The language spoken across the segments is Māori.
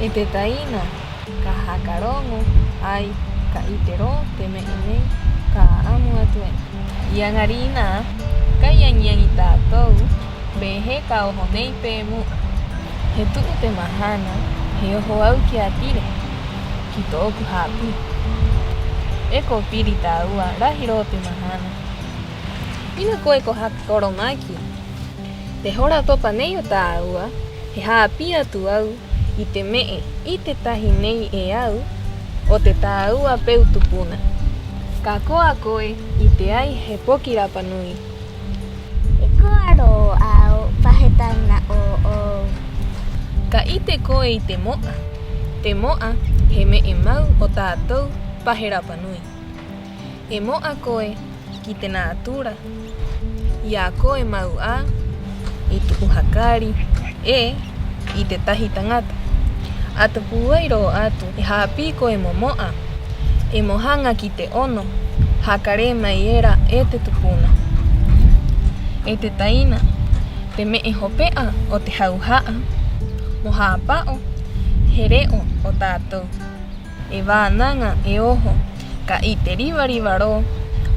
Etetaína, kahacarongo, ay, kaitero, temeine, ka amu atue. Yang harina, kayan itatou, behe ka ohonei pemu. Hetu te mahana, he oho au ki atire, kito oku hapi. Eko pirita ua, rahiro te mahana. Ina koe ko hakoromaki. Te hora topa nei o ta ua, he hapi atu au, I te mee, I te tahi nei e au, o te tāua peu tupuna. Ka koa koe, I te ai he poki rapanui. E koaro au pahetana o. Ka I te koe I te moa. Te moa, he mee mau o tātou pahe rapanui. E moa koe, ki te nātura. Ia koe mau a, I tuku hakari, I te tahi tangata. Ata puairo atu e hapi koe momoa. E mohanga ki te ono. Hakare mai era e te tupuna. E te taina. Te me e hopea o te hauhaa. Moha pao. He reo o tātou. E wānanga e oho. Ka I te riwariwaro.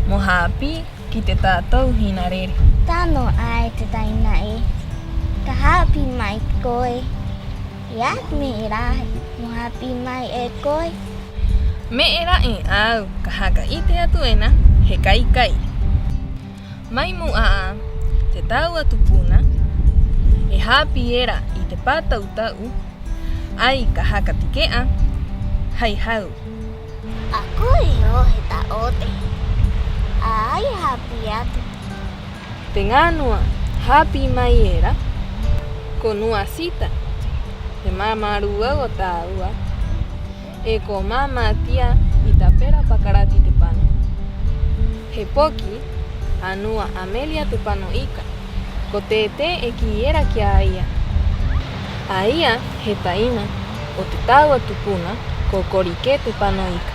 Moha api ki te tātou hinarere. Tano ai te taina e. Ka hapi mai koe. Iat me irahe, mo hapi mai e koe. Me era e au, ka haka I te atu ena, he kai kai. Mai mu a, te tau atu puna, e hapi era I te pātau tau, ai ka haka tikea, hai hau. A koe o he ta ote. Ai hapi atu. Te nganua, hapi mai era, ko nua sita. Te mamarua o tāua, e ko mama tia I ta pera pakarati te pano. He poki, anua Amelia te pano ika, ko tete e ki era ki a ia. A ia he taina, o te tāua tupuna, ko korike te pano ika.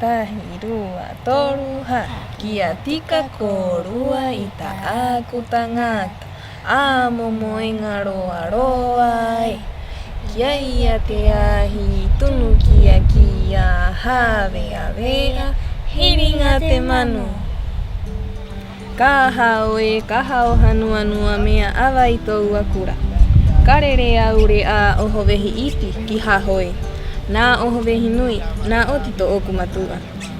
Tahi, rua, toru, ha, kia tika ko rua I ta aku tangata, a momo e ngaroa roa e. Kia ia te ahi, tunu kia kia, hawea wea, hiringa te manu. Ka hao e, ka hao hanua nua mea awa I tou akura. Karere aure a oho wehi iti ki hahoe. Nā oho wehi nui, nā otito oku matua.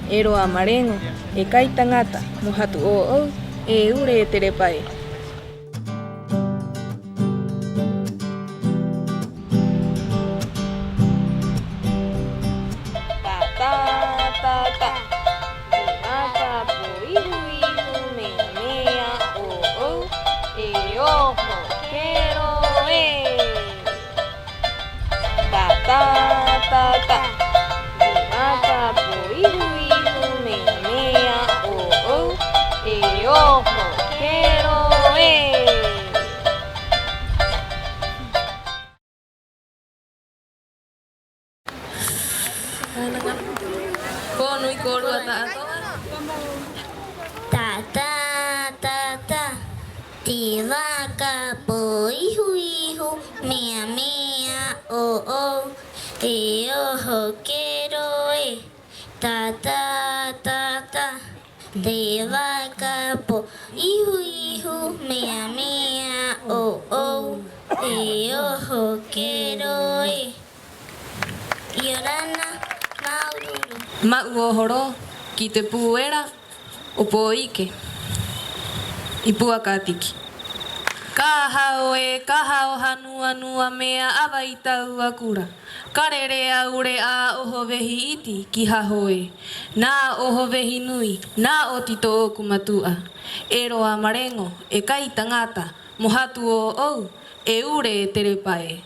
E roa marengo, e kai tangata, mohatu o au, e ure e tere pai. Ta Te waka po ihu mea mea o e oho kero e ta Te waka po ihu mea mea o e oho kero e Iorana maururu Mauohoro ki te puera o poike I puakatiki. Ka hao e, ka hao hanua nua mea awa I tau akura. Karere aure a oho wehi iti ki hahoe. Nā oho wehi nui, nā otito oku matua. E roa marengo, e kai tangata, mohatu o au, e ure e tere pae.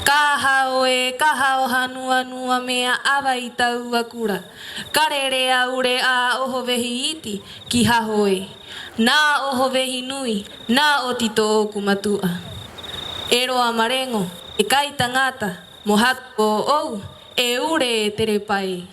Ka hao e, ka hao hanua nua mea awa I tau akura. Karere aure a oho wehi iti ki hahoe. Nā oho wehi nui, nā otito oku matua. E roa marengo, e kai tangata, mohatu o au, e ure e tere pai.